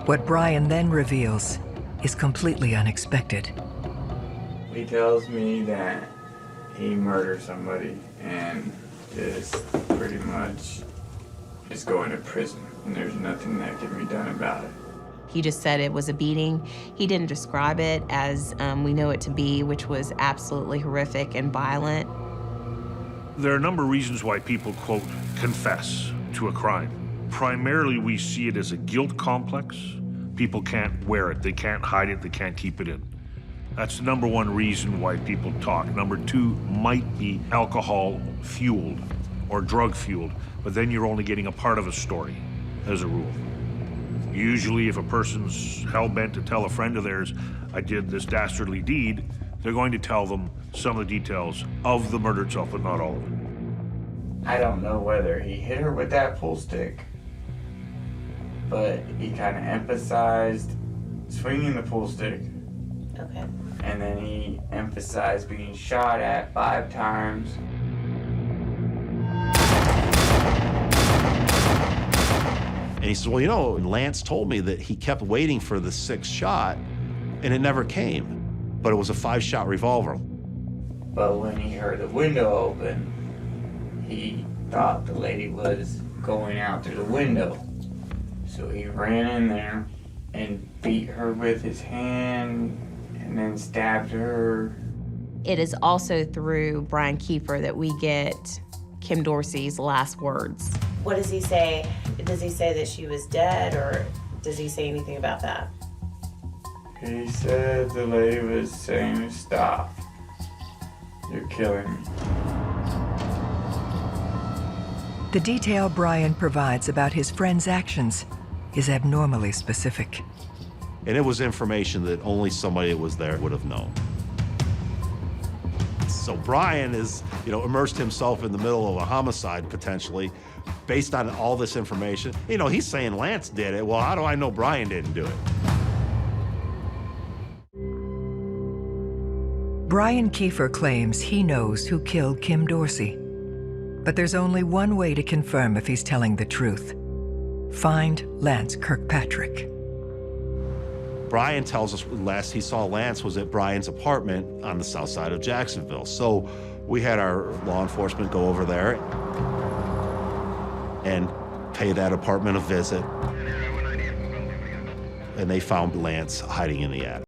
What Brian then reveals is completely unexpected. He tells me that he murdered somebody and is pretty much is going to prison, and there's nothing that can be done about it. He just said it was a beating. He didn't describe it as we know it to be, which was absolutely horrific and violent. There are a number of reasons why people, quote, confess to a crime. Primarily, we see it as a guilt complex. People can't wear it, they can't hide it, they can't keep it in. That's the number one reason why people talk. Number two might be alcohol-fueled or drug-fueled, but then you're only getting a part of a story, as a rule. Usually, if a person's hell-bent to tell a friend of theirs, I did this dastardly deed, they're going to tell them some of the details of the murder itself, but not all of it. I don't know whether he hit her with that pool stick, but he kind of emphasized swinging the pool stick. Okay. And then he emphasized being shot at 5 times. And he said, well, you know, Lance told me that he kept waiting for the 6th shot, and it never came. But it was a 5-shot revolver. But when he heard the window open, he thought the lady was going out through the window. So he ran in there and beat her with his hand and then stabbed her. It is also through Brian Kiefer that we get Kim Dorsey's last words. What does he say? Does he say that she was dead, or does he say anything about that? He said the lady was saying, "Stop. You're killing me." The detail Brian provides about his friend's actions is abnormally specific. And it was information that only somebody that was there would have known. So Brian is, immersed himself in the middle of a homicide, potentially, based on all this information. He's saying Lance did it. Well, how do I know Brian didn't do it? Brian Kiefer claims he knows who killed Kim Dorsey. But there's only one way to confirm if he's telling the truth. Find Lance Kirkpatrick. Brian tells us last he saw Lance was at Brian's apartment on the south side of Jacksonville. So we had our law enforcement go over there and pay that apartment a visit. And they found Lance hiding in the attic.